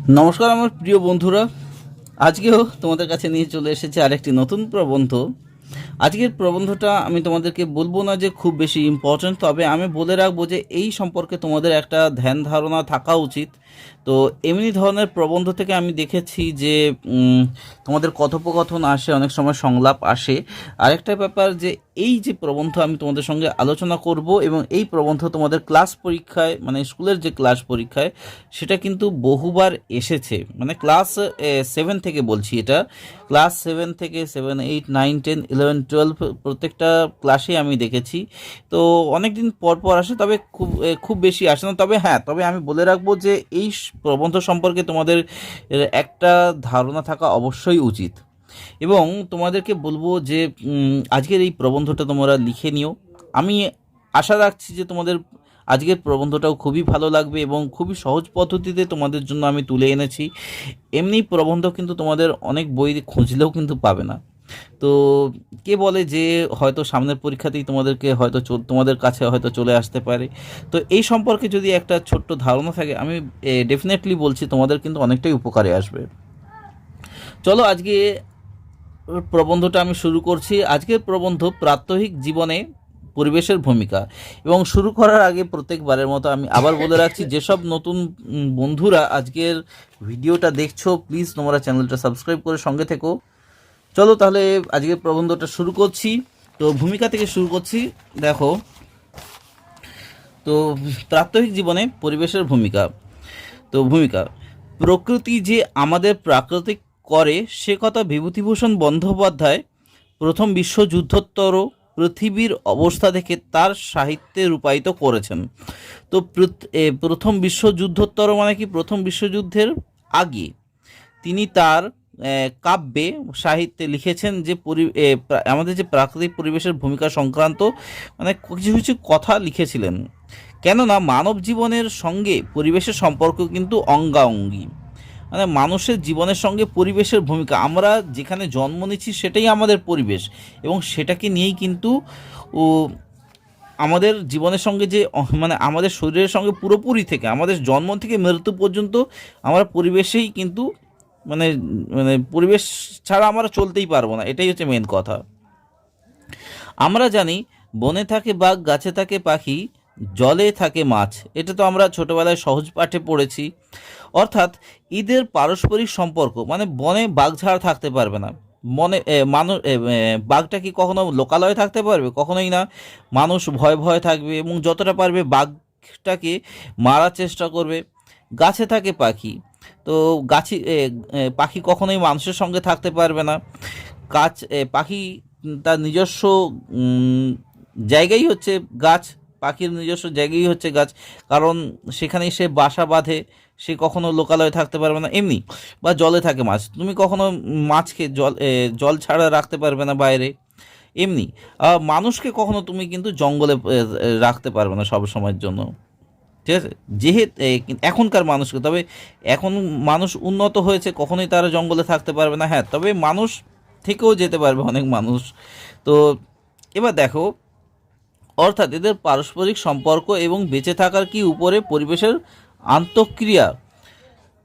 নমস্কার আমার প্রিয় বন্ধুরা, আজকেও তোমাদের কাছে নিয়ে চলে এসেছে আরেকটি নতুন প্রবন্ধ। আজকের প্রবন্ধটা আমি তোমাদেরকে বলবো না যে খুব বেশি ইম্পর্ট্যান্ট, তবে আমি বলে রাখবো যে এই সম্পর্কে তোমাদের একটা ধ্যান ধারণা থাকা উচিত। তো এমনি ধরনের প্রবন্ধ থেকে আমি দেখেছি যে তোমাদের কথোপকথন আসে, অনেক সময় সংলাপ আসে। আরেকটা ব্যাপার যে এই যে প্রবন্ধ আমি তোমাদের সঙ্গে আলোচনা করব, এবং এই প্রবন্ধ তোমাদের ক্লাস পরীক্ষায়, মানে স্কুলের যে ক্লাস পরীক্ষায়, সেটা কিন্তু বহুবার এসেছে। মানে ক্লাস 7 থেকে বলছি, এটা ক্লাস 7 থেকে 7, 8, 9, 10, 11, 12 প্রত্যেকটা ক্লাসে আমি দেখেছি। তো অনেক দিন পর পর আসে, তবে খুব বেশি আসে না। তবে আমি বলে রাখবো যে এই প্রবন্ধ সম্পর্কে তোমাদের একটা ধারণা থাকা অবশ্যই উচিত। এবং তোমাদেরকে বলবো যে আজকের এই প্রবন্ধটা তোমরা লিখে নিও। আমি আশা রাখছি যে তোমাদের আজকের প্রবন্ধটাও খুবই ভালো লাগবে এবং খুবই সহজ পদ্ধতিতে তোমাদের জন্য আমি তুলে এনেছি। এমনি প্রবন্ধ কিন্তু তোমাদের অনেক বই খুঁজলেও কিন্তু পাবে না। তো কে বলে যে হয়তো সামনের পরীক্ষাতেই তোমাদের কাছে হয়তো চলে আসতে পারে। তো এই সম্পর্কে যদি একটা ছোট্ট ধারণা থাকে, আমি ডেফিনেটলি বলছি তোমাদের কিন্তু অনেকটাই উপকারে আসবে। চলো আজকে প্রবন্ধটা আমি শুরু করছি। আজকের প্রবন্ধ প্রাত্যহিক জীবনে পরিবেশের ভূমিকা। এবং শুরু করার আগে প্রত্যেকবারের মতো আমি আবার বলে রাখছি, যেসব নতুন বন্ধুরা আজকের ভিডিওটা দেখছো, প্লিজ তোমরা চ্যানেলটা সাবস্ক্রাইব করে সঙ্গে থেকো। চলো তাহলে আজকের প্রবন্ধটা শুরু করছি। তো ভূমিকা থেকে শুরু করছি। দেখো, তো প্রাত্যহিক জীবনে পরিবেশের ভূমিকা। তো ভূমিকা, প্রকৃতি যে আমাদের প্রাকৃতিক করে সে কথা বিভূতিভূষণ বন্দ্যোপাধ্যায় প্রথম বিশ্বযুদ্ধোত্তর পৃথিবীর অবস্থা দেখে তার সাহিত্যে রূপায়িত করেছেন। তো প্রথম বিশ্বযুদ্ধোত্তর মানে কি, প্রথম বিশ্বযুদ্ধের আগে তিনি তার কাব্যে সাহিত্যে লিখেছেন যে আমাদের যে প্রাকৃতিক পরিবেশের ভূমিকা সংক্রান্ত মানে কিছু কিছু কথা লিখেছিলেন। কেননা মানব জীবনের সঙ্গে পরিবেশের সম্পর্ক কিন্তু অঙ্গাঅঙ্গী। মানে মানুষের জীবনের সঙ্গে পরিবেশের ভূমিকা, আমরা যেখানে জন্ম নিচ্ছি সেটাই আমাদের পরিবেশ, এবং সেটাকে নিয়েই কিন্তু ও আমাদের জীবনের সঙ্গে যে মানে আমাদের শরীরের সঙ্গে পুরোপুরি থেকে আমাদের জন্ম থেকে মৃত্যু পর্যন্ত আমরা পরিবেশেই কিন্তু মানে মানে পরিবেশ ছাড়া আমরা চলতেই পারবো না, এটাই হচ্ছে মেন কথা। আমরা জানি বনে থাকে বাঘ, গাছে থাকে পাখি, জলে থাকে মাছ। এটা তো আমরা ছোটোবেলায় সহজ পাঠে পড়েছি। অর্থাৎ এদের পারস্পরিক সম্পর্ক, মানে বনে বাঘ ছাড়া থাকতে পারবে না। মানুষ বাঘটা কি কখনো লোকালয়ে থাকতে পারবে? কখনোই না। মানুষ ভয়ে ভয়ে থাকবে এবং যতটা পারবে বাঘটাকে মারার চেষ্টা করবে। গাছে থাকে পাখি, তো পাখি কখনোই মানুষের সঙ্গে থাকতে পারবে না। পাখি তার নিজস্ব জায়গাই হচ্ছে গাছ, পাখির নিজস্ব জায়গাই হচ্ছে গাছ, কারণ সেখানেই সে বাসা বাঁধে। সে কখনো লোকালয়ে থাকতে পারবে না। এমনি বা জলে থাকে মাছ, তুমি কখনো মাছকে জল ছাড়া রাখতে পারবে না বাইরে। এমনি মানুষকে কখনো তুমি কিন্তু জঙ্গলে রাখতে পারবে না সব সময়ের জন্য। ঠিক আছে, যেহেতু এখনকার মানুষকে, তবে এখন মানুষ উন্নত হয়েছে, কখনোই তারা জঙ্গলে থাকতে পারবে না। হ্যাঁ, তবে মানুষ থেকেও যেতে পারবে অনেক মানুষ। তো এবার দেখো, অর্থাৎ এদের পারস্পরিক সম্পর্ক এবং বেঁচে থাকার কি উপরে পরিবেশের আন্তঃক্রিয়া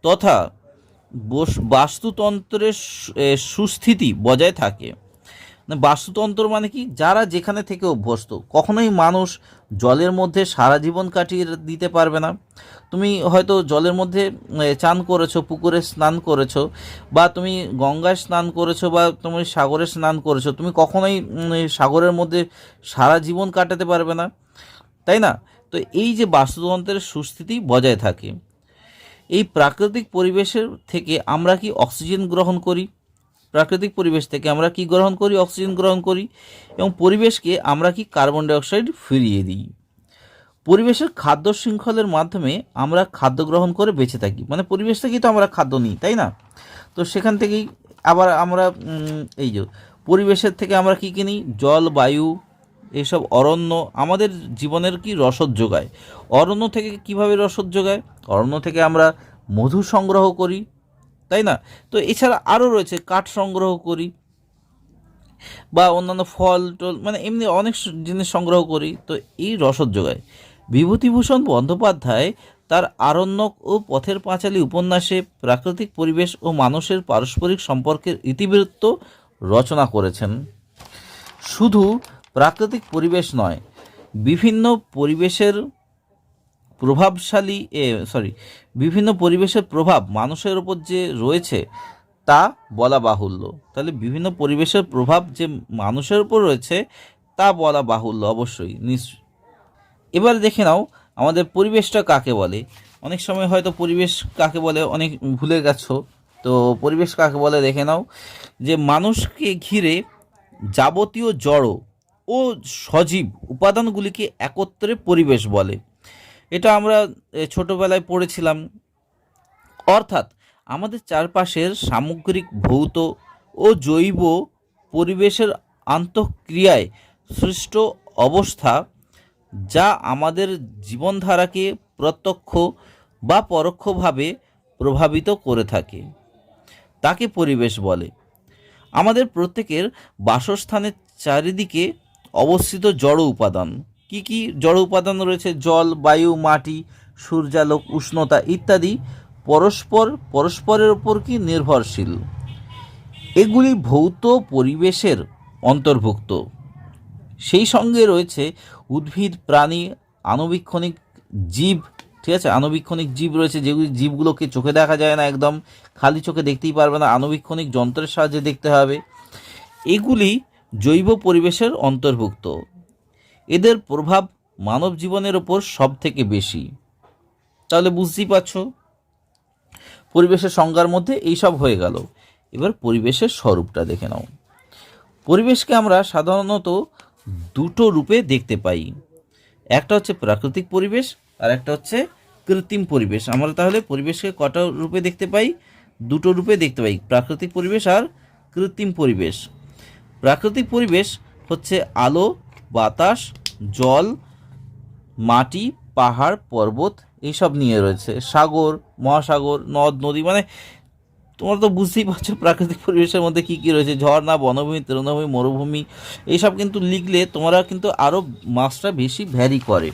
তথা বাস্তুতন্ত্রের সুস্থিতি বজায় থাকে। বাস্তুতন্ত্র মানে কি, যারা যেখানে থেকে অভ্যস্ত, কখনোই মানুষ জলের মধ্যে সারা জীবন কাটিয়ে দিতে পারবে না। তুমি হয়তো জলের মধ্যে চান করেছো, পুকুরে স্নান করেছো, বা তুমি গঙ্গায় স্নান করেছো, বা তুমি সাগরে স্নান করেছো, তুমি কখনোই সাগরের মধ্যে সারা জীবন কাটাতে পারবে না, তাই না? তো এই যে বাস্তুতন্ত্রের সুস্থিতি বজায় থাকে, এই প্রাকৃতিক পরিবেশের থেকে আমরা কি অক্সিজেন গ্রহণ করি, প্রাকৃতিক পরিবেশ থেকে আমরা কি গ্রহণ করি, অক্সিজেন গ্রহণ করি, এবং পরিবেশকে আমরা কি কার্বন ডাইঅক্সাইড ফিরিয়ে দিই। পরিবেশের খাদ্য শৃঙ্খলের মাধ্যমে আমরা খাদ্য গ্রহণ করে বেঁচে থাকি, মানে পরিবেশ থেকেই তো আমরা খাদ্য নিই, তাই না? তো সেখান থেকেই আবার আমরা এই যে পরিবেশের থেকে আমরা কি কিনি, জল, বায়ু, এইসব অরণ্য আমাদের জীবনের কি রসদ যোগায়। অরণ্য থেকে কিভাবে রসদ যোগায়? অরণ্য থেকে আমরা মধু সংগ্রহ করি, তাই না? তো এছাড়া আরও রয়েছে, কাঠ সংগ্রহ করি, বা অন্যান্য ফল টল, মানে এমনি অনেক জিনিস সংগ্রহ করি। তো এই রসদ যোগায়। বিভূতিভূষণ বন্দ্যোপাধ্যায় তার আরণ্যক ও পথের পাঁচালী উপন্যাসে প্রাকৃতিক পরিবেশ ও মানুষের পারস্পরিক সম্পর্কের ইতিবৃত্ত রচনা করেছেন। শুধু প্রাকৃতিক পরিবেশ নয়, বিভিন্ন পরিবেশের বিভিন্ন পরিবেশের প্রভাব মানুষের ওপর যে রয়েছে তা বলা বাহুল্য। তাহলে বিভিন্ন পরিবেশের প্রভাব যে মানুষের উপর রয়েছে তা বলা বাহুল্য অবশ্যই। এবার দেখে নাও আমাদের পরিবেশটা কাকে বলে। অনেক সময় হয়তো পরিবেশ কাকে বলে অনেক ভুলে গেছো, তো পরিবেশ কাকে বলে দেখে নাও। যে মানুষকে ঘিরে যাবতীয় জড় ও সজীব উপাদানগুলিকে একত্রে পরিবেশ বলে। এটা আমরা ছোটবেলায় পড়েছিলাম। অর্থাৎ আমাদের চারপাশের সামগ্রিক ভৌত ও জৈব পরিবেশের আন্তঃক্রিয়ায় সৃষ্ট অবস্থা, যা আমাদের জীবনধারাকে প্রত্যক্ষ বা পরোক্ষভাবে প্রভাবিত করে থাকে, তাকে পরিবেশ বলে। আমাদের প্রত্যেকের বাসস্থানের চারিদিকে অবস্থিত জড় উপাদান, কি কি জড় উপাদান রয়েছে? জল, বায়ু, মাটি, সূর্যালোক, উষ্ণতা ইত্যাদি পরস্পরের ওপর কি নির্ভরশীল। এগুলি ভৌত পরিবেশের অন্তর্ভুক্ত। সেই সঙ্গে রয়েছে উদ্ভিদ, প্রাণী, আণুবীক্ষণিক জীব। ঠিক আছে, আণুবীক্ষণিক জীব রয়েছে, যেগুলি জীবগুলোকে চোখে দেখা যায় না, একদম খালি চোখে দেখতেই পারবে না, আণুবীক্ষণিক যন্ত্রের সাহায্যে দেখতে হবে। এগুলি জৈব পরিবেশের অন্তর্ভুক্ত। এদের প্রভাব মানব জীবনের ওপর সব থেকে বেশি। তাহলে বুঝতেই পারছো পরিবেশের সংজ্ঞার মধ্যে এইসব হয়ে গেল। এবার পরিবেশের স্বরূপটা দেখে নাও। পরিবেশকে আমরা সাধারণত দুটো রূপে দেখতে পাই। একটা হচ্ছে প্রাকৃতিক পরিবেশ আর একটা হচ্ছে কৃত্রিম পরিবেশ। আমরা তাহলে পরিবেশকে কটা রূপে দেখতে পাই? দুটো রূপে দেখতে পাই, প্রাকৃতিক পরিবেশ আর কৃত্রিম পরিবেশ। প্রাকৃতিক পরিবেশ হচ্ছে আলো, বাতাস, জল, মাটি, পাহাড়, পর্বত এইসব নিয়ে রয়েছে, সাগর, মহাসাগর, নদ নদী। মানে তোমরা তো বুঝতেই পারছো প্রাকৃতিক পরিবেশের মধ্যে কী কী রয়েছে। ঝর্ণা, বনভূমি, তৃণভূমি, মরুভূমি, এইসব কিন্তু লিখলে তোমরা কিন্তু আরও মার্কসটা বেশি ভ্যারি করে।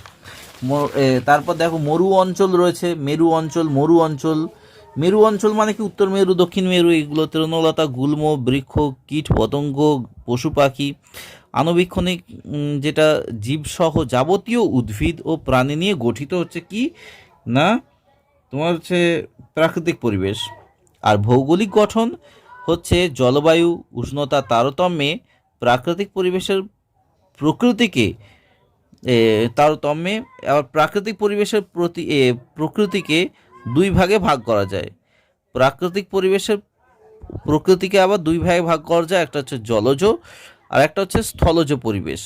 তারপর দেখো মরু অঞ্চল রয়েছে, মেরু অঞ্চল, মরু অঞ্চল। মেরু অঞ্চল মানে কি? উত্তর মেরু, দক্ষিণ মেরু, এগুলো তৃণলতা, গুল্ম, বৃক্ষ, কীট পতঙ্গ, পশু পাখি, আণুবীক্ষণিক যেটা জীবসহ যাবতীয় উদ্ভিদ ও প্রাণী নিয়ে গঠিত হচ্ছে কি না তোমার হচ্ছে প্রাকৃতিক পরিবেশ। আর ভৌগোলিক গঠন হচ্ছে জলবায়ু, উষ্ণতা, তারতম্যে প্রাকৃতিক পরিবেশের প্রকৃতিকে আবার প্রাকৃতিক পরিবেশের প্রকৃতিকে দুই ভাগে ভাগ করা যায়। প্রাকৃতিক পরিবেশের প্রকৃতিকে আবার দুই ভাগে ভাগ করা যায়, একটা হচ্ছে জলজ আর একটা হচ্ছে স্থলজ পরিবেশ।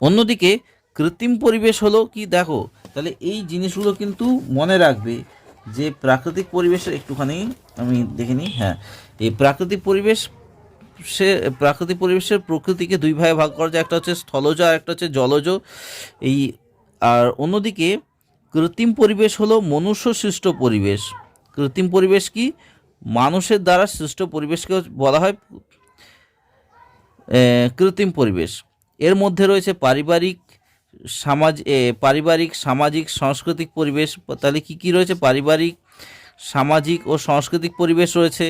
অন্যদিকে কৃত্রিম পরিবেশ হলো কি? দেখো তাহলে এই জিনিসগুলো কিন্তু মনে রাখবে যে প্রাকৃতিক পরিবেশের একটুখানি আমি দেখে নিই। হ্যাঁ, এই প্রাকৃতিক পরিবেশের প্রকৃতিকে দুই ভাগে ভাগ করা যায়, একটা হচ্ছে স্থলজ আর একটা হচ্ছে জলজ। আর অন্যদিকে কৃত্রিম পরিবেশ হলো মনুষ্য সৃষ্ট পরিবেশ। কৃত্রিম পরিবেশ কি? মানুষের দ্বারা সৃষ্ট পরিবেশকে বলা হয় কৃত্রিম পরিবেশ। এর মধ্যে রয়েছে পারিবারিক, সামাজিক, সাংস্কৃতিক পরিবেশ। তাহলে কী কী রয়েছে? পারিবারিক, সামাজিক ও সাংস্কৃতিক পরিবেশ রয়েছে,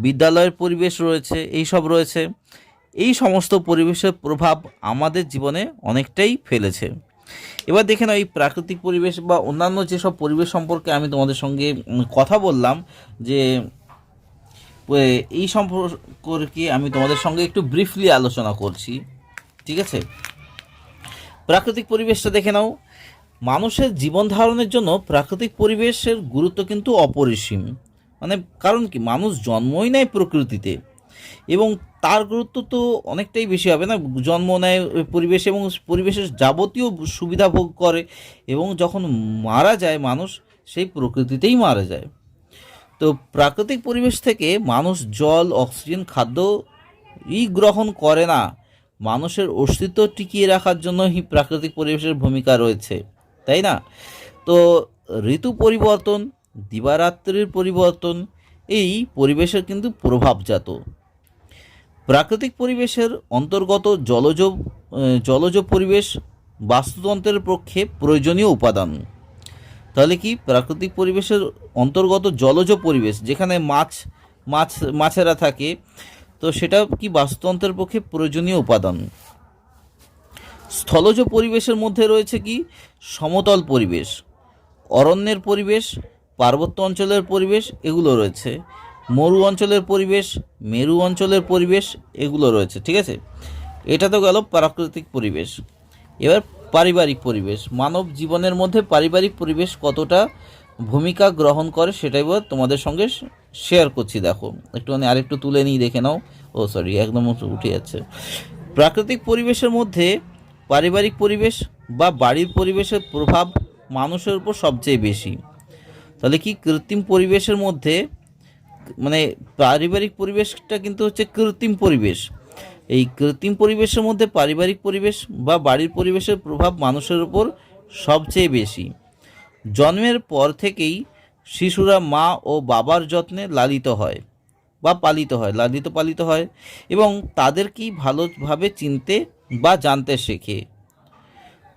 বিদ্যালয়ের পরিবেশ রয়েছে, এইসব রয়েছে। এই সমস্ত পরিবেশের প্রভাব আমাদের জীবনে অনেকটাই ফেলেছে। এবার দেখে নাও এই প্রাকৃতিক পরিবেশ বা অন্যান্য যেসব পরিবেশ সম্পর্কে আমি তোমাদের সঙ্গে কথা বললাম, যে এই সম্পর্কে আমি তোমাদের সঙ্গে একটু ব্রিফলি আলোচনা করছি। ঠিক আছে, প্রাকৃতিক পরিবেশটা দেখে নাও। মানুষের জীবন ধারণের জন্য প্রাকৃতিক পরিবেশের গুরুত্ব কিন্তু অপরিসীম। মানে কারণ কি? মানুষ জন্মই নেয় প্রকৃতিতে এবং তার গুরুত্ব তো অনেকটাই বেশি হবে না? জন্ম নেয় পরিবেশ এবং পরিবেশের যাবতীয় সুবিধা ভোগ করে, এবং যখন মারা যায় মানুষ সেই প্রকৃতিতেই মারা যায়। তো প্রাকৃতিক পরিবেশ থেকে মানুষ জল, অক্সিজেন, খাদ্যই গ্রহণ করে না। মানুষের অস্তিত্ব টিকিয়ে রাখার জন্যই প্রাকৃতিক পরিবেশের ভূমিকা রয়েছে, তাই না? তো ঋতু পরিবর্তন, দিবারাত্রির পরিবর্তন এই পরিবেশের কিন্তু প্রভাবজাত। প্রাকৃতিক পরিবেশের অন্তর্গত জলজ পরিবেশ বাস্তুতন্ত্রের পক্ষে প্রয়োজনীয় উপাদান। তাহলে কি প্রাকৃতিক পরিবেশের অন্তর্গত জলজ পরিবেশ, যেখানে মাছেরা থাকে, তো সেটা কি বাস্তুতন্ত্রের পক্ষে প্রয়োজনীয় উপাদান। স্থলজ পরিবেশের মধ্যে রয়েছে কি সমতল পরিবেশ, অরণ্যের পরিবেশ, পার্বত্য অঞ্চলের পরিবেশ, এগুলো রয়েছে। মরু অঞ্চলের পরিবেশ, মেরু অঞ্চলের পরিবেশ, এগুলো রয়েছে। ঠিক আছে, এটা তো গেল প্রাকৃতিক পরিবেশ। এবার পারিবারিক পরিবেশ, মানব জীবনের মধ্যে পারিবারিক পরিবেশ কতটা ভূমিকা গ্রহণ করে সেটাই তোমাদের সঙ্গে শেয়ার করছি। দেখো একটুখানি আরেকটু তুলে নিই, দেখে নাও। ও সরি, একদম উঠে যাচ্ছে। প্রাকৃতিক পরিবেশের মধ্যে পারিবারিক পরিবেশ বা বাড়ির পরিবেশের প্রভাব মানুষের উপর সবচেয়ে বেশি। তাহলে কি কৃত্রিম পরিবেশের মধ্যে, মানে পারিবারিক পরিবেশটা কিন্তু হচ্ছে কৃত্রিম পরিবেশ। এই কৃত্রিম পরিবেশের মধ্যে পারিবারিক পরিবেশ বা বাড়ির পরিবেশের প্রভাব মানুষের উপর সবচেয়ে বেশি। জন্মের পর থেকেই শিশুরা মা ও বাবার যত্নে লালিত পালিত হয় এবং তাদের কি ভালোভাবে চিনতে বা জানতে শেখে।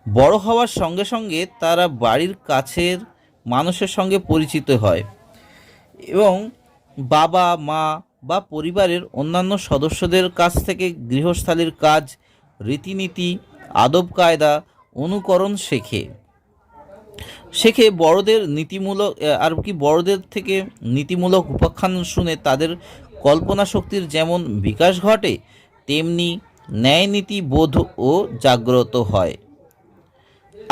বড় হওয়ার সঙ্গে সঙ্গে তারা বাড়ির কাছের মানুষের সঙ্গে পরিচিত হয় এবং বাবা মা বা পরিবারের অন্যান্য সদস্যদের কাছ থেকে গৃহস্থালির কাজ, রীতিনীতি, আদব কায়দা অনুকরণ শেখে বড়দের থেকে নীতিমূলক উপাখ্যান শুনে তাদের কল্পনা শক্তির যেমন বিকাশ ঘটে, তেমনি ন্যায়নীতি বোধও জাগ্রত হয়।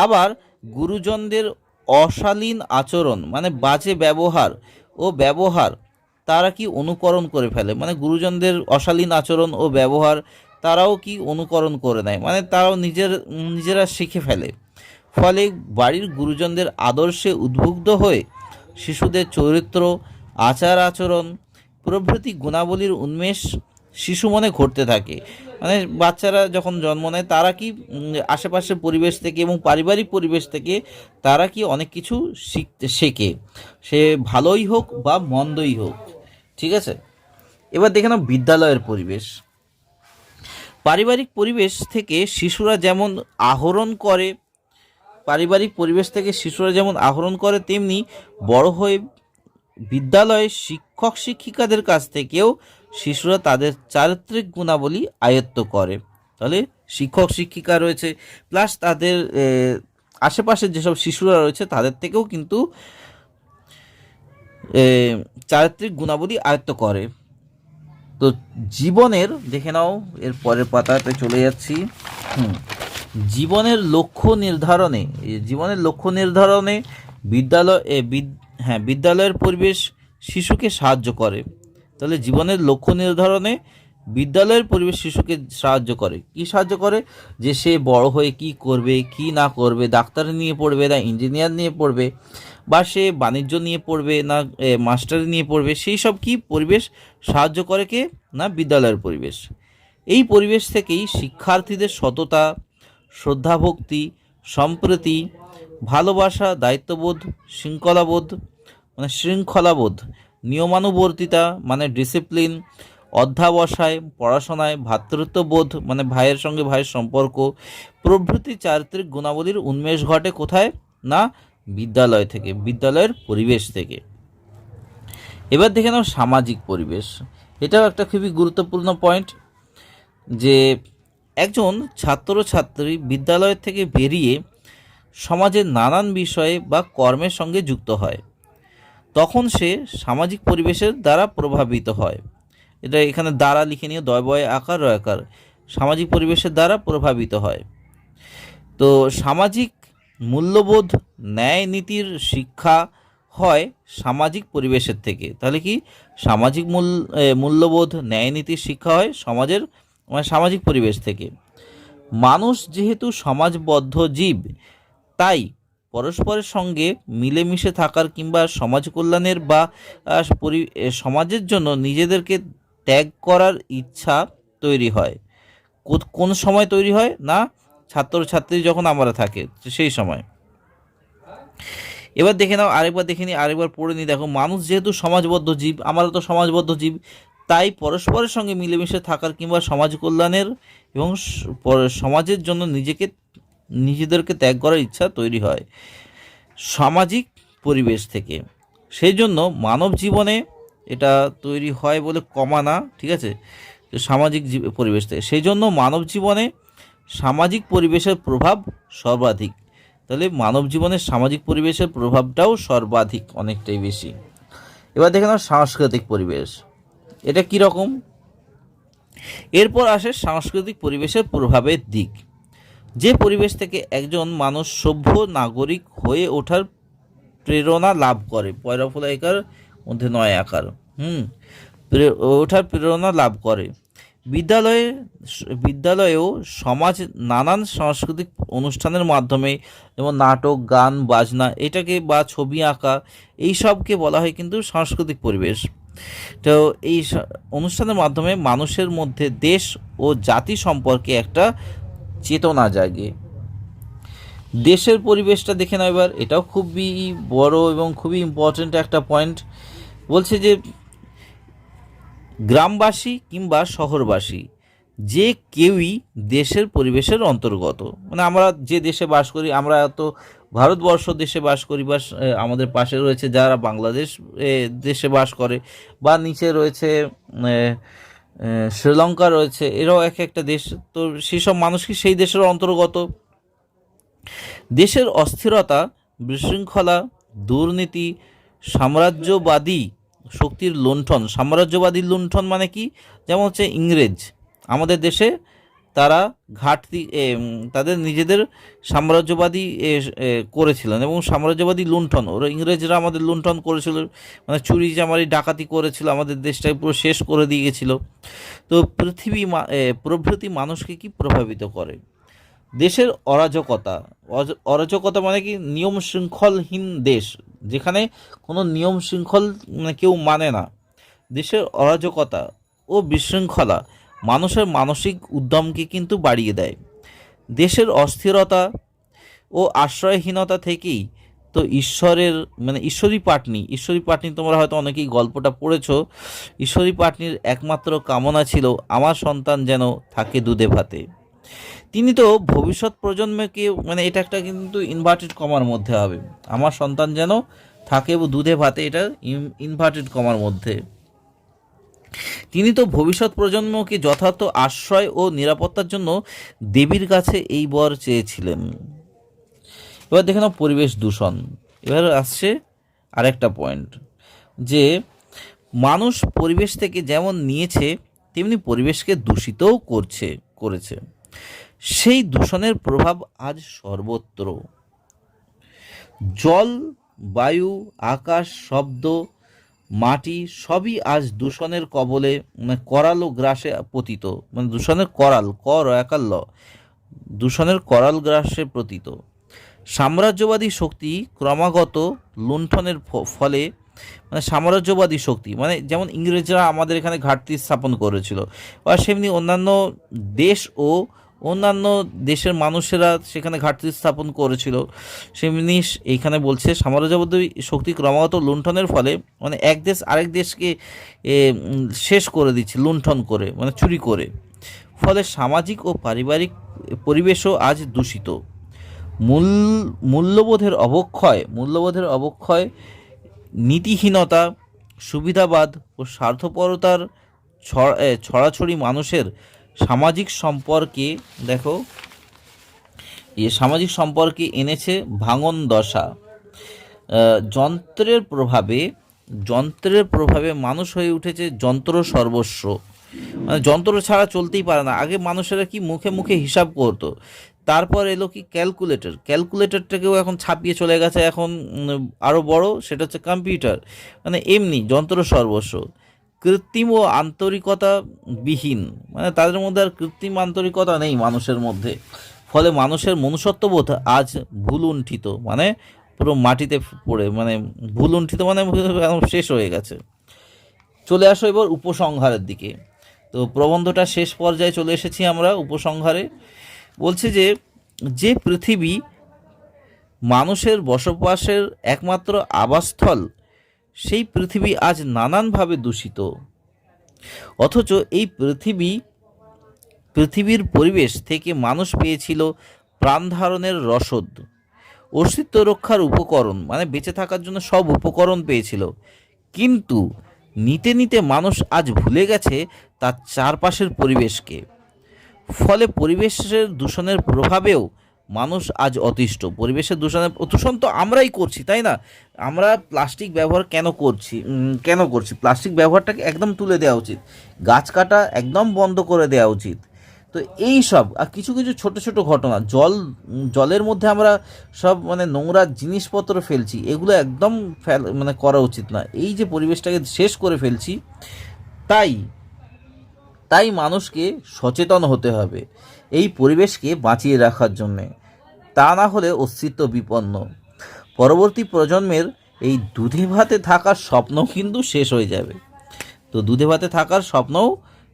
আবার গুরুজনদের অশালীন আচরণ, মানে বাজে ব্যবহার তারা কি অনুকরণ করে ফেলে, মানে গুরুজনদের অশালীন আচরণ ও ব্যবহার তারাও কি অনুকরণ করে নেয়, মানে তারাও নিজেরা শিখে ফেলে। ফলে বাড়ির গুরুজনদের আদর্শে উদ্বুদ্ধ হয়ে শিশুদের চরিত্র, আচার আচরণ প্রভৃতি গুণাবলীর উন্মেষ শিশু মনে ঘটতে থাকে। মানে বাচ্চারা যখন জন্ম নেয় তারা কি আশেপাশের পরিবেশ থেকে এবং পারিবারিক পরিবেশ থেকে তারা কি অনেক কিছু শেখে, সে ভালোই হোক বা মন্দই হোক। ঠিক আছে, এবার দেখে নাও বিদ্যালয়ের পরিবেশ। পারিবারিক পরিবেশ থেকে শিশুরা যেমন আহরণ করে তেমনি বড় হয়ে বিদ্যালয়ে শিক্ষক শিক্ষিকাদের কাছ থেকেও শিশুরা তাদের চারিত্রিক গুণাবলী আয়ত্ত করে। তাহলে শিক্ষক শিক্ষিকা রয়েছে, প্লাস তাদের আশেপাশের যেসব শিশুরা রয়েছে তাদের থেকেও কিন্তু চারিত্রিক গুণাবলী আয়ত্ত করে। তো জীবনের, দেখে নাও এর পরের পাতাতে চলে যাচ্ছি। জীবনের লক্ষ্য নির্ধারণে বিদ্যালয়ের পরিবেশ শিশুকে সাহায্য করে। তাহলে জীবনের লক্ষ্য নির্ধারণে বিদ্যালয়ের পরিবেশ শিশুকে সাহায্য করে। কি সাহায্য করে? যে সে বড় হয়ে কি করবে, কি না করবে, ডাক্তার নিয়ে পড়বে না ইঞ্জিনিয়ার নিয়ে পড়বে, বা সে বাণিজ্য নিয়ে পড়বে না মাস্টারি নিয়ে পড়বে, সেই সব কি পরিবেশ সাহায্য করে কে না বিদ্যালয়ের পরিবেশ। এই পরিবেশ থেকেই শিক্ষার্থীদের সততা, শ্রদ্ধাভক্তি, সম্প্রীতি, ভালোবাসা, দায়িত্ববোধ, শৃঙ্খলাবোধ, নিয়মানুবর্তিতা মানে ডিসিপ্লিন, অধ্যাবসায়, পড়াশোনায়, ভ্রাতৃত্ববোধ মানে ভাইয়ের সঙ্গে ভাইয়ের সম্পর্ক প্রভৃতি চারিত্রিক গুণাবলীর উন্মেষ ঘটে কোথায় না বিদ্যালয়ের পরিবেশ থেকে। এবার দেখে নাও সামাজিক পরিবেশ। এটাও একটা খুবই গুরুত্বপূর্ণ পয়েন্ট, যে একজন ছাত্রছাত্রী বিদ্যালয় থেকে বেরিয়ে সমাজের নানান বিষয়ে বা কর্মের সঙ্গে যুক্ত হয়, তখন সে সামাজিক পরিবেশের দ্বারা প্রভাবিত হয়। এটা এখানে দ্বারা লিখে নিয়ে দয় আকার রয়াকার, সামাজিক পরিবেশের দ্বারা প্রভাবিত হয়। তো সামাজিক মূল্যবোধ, ন্যায় নীতির শিক্ষা হয় সামাজিক পরিবেশের থেকে। তাহলে কি সামাজিক মূল্যবোধ, ন্যায় নীতির শিক্ষা হয় সামাজিক পরিবেশ থেকে। মানুষ যেহেতু সমাজবদ্ধ জীব, তাই পরস্পরের সঙ্গে মিলেমিশে থাকার কিংবা সমাজ কল্যাণের বা সমাজের জন্য নিজেদেরকে ত্যাগ করার ইচ্ছা তৈরি হয়। কোন সময় তৈরি হয় না ছাত্রছাত্রী যখন আমরা থাকে সেই সময়। এবার দেখে নাও আরেকবার পড়ে নিই। দেখো, মানুষ যেহেতু সমাজবদ্ধ জীব, আমরা তো সমাজবদ্ধ জীব, তাই পরস্পরের সঙ্গে মিলেমিশে থাকার কিংবা সমাজ কল্যাণের এবং সমাজের জন্য নিজেদেরকে ত্যাগ করার ইচ্ছা তৈরি হয়। সামাজিক পরিবেশ থেকে। সেই জন্য মানব জীবনে এটা তৈরি হয় বলে কমা না, ঠিক আছে, তো সামাজিক পরিবেশ থেকে। সেই জন্য মানব জীবনে সামাজিক পরিবেশের প্রভাব সর্বাধিক। তাহলে মানব জীবনের সামাজিক পরিবেশের প্রভাবটাও সর্বাধিক, অনেকটাই বেশি। এবার দেখে নাও সাংস্কৃতিক পরিবেশ, এটা কীরকম। এরপর আসে সাংস্কৃতিক পরিবেশের প্রভাবের দিক। যে পরিবেশ থেকে একজন মানুষ সভ্য নাগরিক হয়ে ওঠার প্রেরণা লাভ করে, পয়রা ফলা একার মধ্যে নয় আকার, ওঠার প্রেরণা লাভ করে। বিদ্যালয়েও সমাজ নানান সাংস্কৃতিক অনুষ্ঠানের মাধ্যমে, যেমন নাটক, গান, বাজনা, এটাকে বা ছবি আঁকা, এই সবকে বলা হয় কিন্তু সাংস্কৃতিক পরিবেশ। তো এই অনুষ্ঠানের মাধ্যমে মানুষের মধ্যে দেশ ও জাতি সম্পর্কে একটা চেতনা জাগে। দেশের পরিবেশটা দেখে নাও এবার, এটাও খুবই বড় এবং খুবই ইম্পর্ট্যান্ট একটা পয়েন্ট। বলছে যে গ্রামবাসী কিংবা শহরবাসী যে কেউই দেশের পরিবেশের অন্তর্গত। মানে আমরা যে দেশে বাস করি, আমরা তো ভারতবর্ষ দেশে বাস করি, বা আমাদের পাশে রয়েছে যারা বাংলাদেশ দেশে বাস করে, বা নিচে রয়েছে শ্রীলঙ্কা রয়েছে, এরাও এক একটা দেশ। তো সেসব মানুষ কি সেই দেশের অন্তর্গত। দেশের অস্থিরতা, বিশৃঙ্খলা, দুর্নীতি, সাম্রাজ্যবাদী শক্তির লুণ্ঠন। সাম্রাজ্যবাদী লুণ্ঠন মানে কি, যেমন হচ্ছে ইংরেজ আমাদের দেশে তারা ঘাটতি তাদের নিজেদের সাম্রাজ্যবাদী করেছিলেন, এবং সাম্রাজ্যবাদী লুণ্ঠন, ওরা ইংরেজরা আমাদের লুণ্ঠন করেছিল, মানে চুরি চামারি ডাকাতি করেছিল, আমাদের দেশটাকে পুরো শেষ করে দিয়ে গেছিল। তো প্রভৃতি মানুষকে কি প্রভাবিত করে। দেশের অরাজকতা, অরাজকতা মানে কি, নিয়ম শৃঙ্খলহীন দেশ, যেখানে কোনো নিয়ম শৃঙ্খল মানে কেউ মানে না। দেশের অরাজকতা ও বিশৃঙ্খলা মানুষের মানসিক উদ্যমকে কিন্তু বাড়িয়ে দেয়। দেশের অস্থিরতা ও আশ্রয়হীনতা থেকেই তো ঈশ্বরী পাটনি তোমরা হয়তো অনেকেই গল্পটা পড়েছো। ঈশ্বরী পাটনির একমাত্র কামনা ছিল আমার সন্তান যেন থাকে দুধে ভাতে। তিনি তো ভবিষ্যৎ প্রজন্মকে, মানে এটা একটা কিন্তু ইনভার্টেড কমার মধ্যে হবে, আমার সন্তান যেন থাকে দুধে ভাতে, এটা ইনভার্টেড কমার মধ্যে। তিনি তো ভবিষ্যৎ প্রজন্মকে যথার্থ আশ্রয় ও নিরাপত্তার জন্য দেবীর কাছে এই বর চেয়েছিলেন। এবার দেখে নাও পরিবেশ দূষণ। এবার আসছে আরেকটা পয়েন্ট, যে মানুষ পরিবেশ থেকে যেমন নিয়েছে তেমনি পরিবেশকে দূষিতও করেছে। সেই দূষণের প্রভাব আজ সর্বত্র। জল, বায়ু, আকাশ, শব্দ, মাটি সবই আজ দূষণের কবলে, মানে করাল ও গ্রাসে পতিত। মানে দূষণের করাল, দূষণের করাল গ্রাসে পতিত। সাম্রাজ্যবাদী শক্তি ক্রমাগত লুণ্ঠনের ফলে, মানে সাম্রাজ্যবাদী শক্তি মানে যেমন ইংরেজরা আমাদের এখানে ঘাটতি স্থাপন করেছিল, বা সেমনি অন্যান্য দেশ ও অন্যান্য দেশের মানুষেরা সেখানে ঘাটতি স্থাপন করেছিল, সেমনি এইখানে বলছে সাম্রাজ্যবাদী শক্তি ক্রমাগত লুণ্ঠনের ফলে, মানে এক দেশ আরেক দেশকে শেষ করে দিচ্ছে লুণ্ঠন করে, মানে চুরি করে। ফলে সামাজিক ও পারিবারিক পরিবেশও আজ দূষিত। মূল্যবোধের অবক্ষয়, নীতিহীনতা, সুবিধাবাদ ও স্বার্থপরতার ছড়াছড়ি মানুষের সামাজিক সম্পর্কে এনেছে ভাঙন দশা। যন্ত্রের প্রভাবে মানুষ হয়ে উঠেছে যন্ত্র সর্বস্ব, মানে যন্ত্র ছাড়া চলতেই পারে না। আগে মানুষেরা কি মুখে মুখে হিসাব করতো, তারপর এলো কি ক্যালকুলেটরটাকেও এখন ছাপিয়ে চলে গেছে, এখন আরও বড়, সেটা হচ্ছে কম্পিউটার। মানে এমনি যন্ত্র সর্বস্ব। কৃত্রিম ও আন্তরিকতা বিহীন, মানে তাদের মধ্যে আর কৃত্রিম আন্তরিকতা নেই মানুষের মধ্যে। ফলে মানুষের মনুষ্যত্ববোধ আজ ভুলুণ্ঠিত, মানে পুরো মাটিতে পড়ে, মানে ভুলুণ্ঠিত মানে শেষ হয়ে গেছে। চলে আসো এবার উপসংহারের দিকে। তো প্রবন্ধটা শেষ পর্যায়ে চলে এসেছি আমরা উপসংহারে। বলছে যে পৃথিবী মানুষের বসবাসের একমাত্র আবাসস্থল, সেই পৃথিবী আজ নানানভাবে দূষিত। অথচ এই পৃথিবীর পরিবেশ থেকে মানুষ পেয়েছিল প্রাণ ধারণের রসদ অস্তিত্ব রক্ষার উপকরণ, মানে বেঁচে থাকার জন্য সব উপকরণ পেয়েছিল। কিন্তু নিতে নিতে মানুষ আজ ভুলে গেছে তার চারপাশের পরিবেশকে। ফলে পরিবেশের দূষণের প্রভাবেও মানুষ আজ অতিষ্ঠ। পরিবেশের দূষণ তো আমরাই করছি, তাই না? আমরা প্লাস্টিক ব্যবহার কেন করছি? প্লাস্টিক ব্যবহারটাকে একদম তুলে দেওয়া উচিত, গাছ কাটা একদম বন্ধ করে দেওয়া উচিত। তো এই সব আর কিছু কিছু ছোট ছোট ঘটনা, জলের মধ্যে আমরা সব মানে নোংরা জিনিসপত্র ফেলছি, এগুলো একদম করা উচিত না। এই যে পরিবেশটাকে শেষ করে ফেলছি, তাই তাই মানুষকে সচেতন হতে হবে এই পরিবেশকে বাঁচিয়ে রাখার জন্যে। তা না হলে অস্তিত্ব বিপন্ন। পরবর্তী প্রজন্মের এই দুধে ভাতে থাকার স্বপ্ন কিন্তু শেষ হয়ে যাবে। তো দুধে ভাতে থাকার স্বপ্নও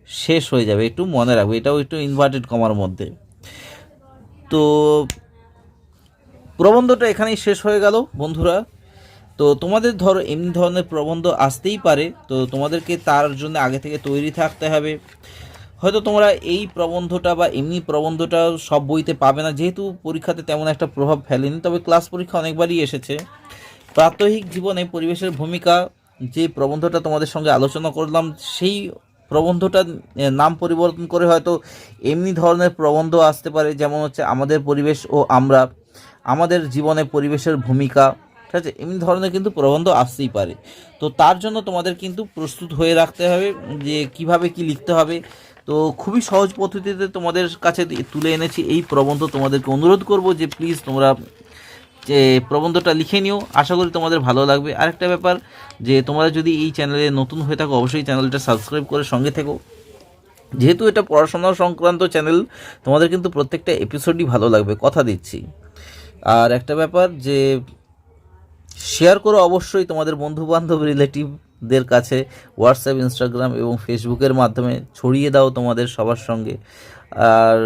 শেষ হয়ে যাবে, একটু মনে রাখবে, এটাও একটু ইনভার্টেড কমার মধ্যে। তো প্রবন্ধটা এখানেই শেষ হয়ে গেল বন্ধুরা। তো তোমাদের ধরো এমনি ধরনের প্রবন্ধ আসতেই পারে, তো তোমাদেরকে তার জন্য আগে থেকে তৈরি থাকতে হবে। হয়তো তোমরা এই প্রবন্ধটা বা এমনি প্রবন্ধটা সব বইতে পাবে না, যেহেতু পরীক্ষাতে তেমন একটা প্রভাব ফেলেনি, তবে ক্লাস পরীক্ষা অনেকবারই এসেছে। প্রাত্যহিক জীবনে পরিবেশের ভূমিকা যে প্রবন্ধটা তোমাদের সঙ্গে আলোচনা করলাম, সেই প্রবন্ধটার নাম পরিবর্তন করে হয়তো এমনি ধরনের প্রবন্ধ আসতে পারে, যেমন হচ্ছে আমাদের পরিবেশ ও আমরা, আমাদের জীবনে পরিবেশের ভূমিকা, ঠিক আছে? এমনি ধরনের কিন্তু প্রবন্ধ আসতেই পারে। তো তার জন্য তোমাদের কিন্তু প্রস্তুত হয়ে রাখতে হবে যে কিভাবে কি লিখতে হবে। তো খুবই সহজ পদ্ধতিতে তোমাদের কাছে তুলে এনেছি এই প্রবন্ধ। তোমাদেরকে অনুরোধ করব যে প্লিজ তোমরা যে প্রবন্ধটা লিখে নিও, আশা করি তোমাদের ভালো লাগবে। আরেকটা ব্যাপার, যে তোমরা যদি এই চ্যানেলে নতুন হয়ে থাকো, অবশ্যই চ্যানেলটা সাবস্ক্রাইব করে সঙ্গে থেকো। যেহেতু এটা পড়াশোনা সংক্রান্ত চ্যানেল, তোমাদের কিন্তু প্রত্যেকটা এপিসোডই ভালো লাগবে, কথা দিচ্ছি। আর একটা ব্যাপার, যে শেয়ার করো অবশ্যই তোমাদের বন্ধুবান্ধব রিলেটিভদের কাছে, হোয়াটসঅ্যাপ, ইনস্টাগ্রাম এবং ফেসবুকের মাধ্যমে ছড়িয়ে দাও তোমাদের সবার সঙ্গে। আর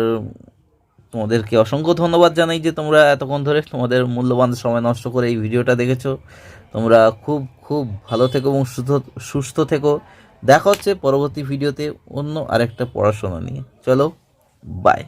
তোমাদেরকে অসংখ্য ধন্যবাদ জানাই যে তোমরা এতক্ষণ ধরে তোমাদের মূল্যবান সময় নষ্ট করে এই ভিডিওটা দেখেছো। তোমরা খুব খুব ভালো থেকো এবং সুস্থ থেকো। দেখা হচ্ছে পরবর্তী ভিডিওতে অন্য আরেকটা পড়াশোনা নিয়ে। চলো, বাই।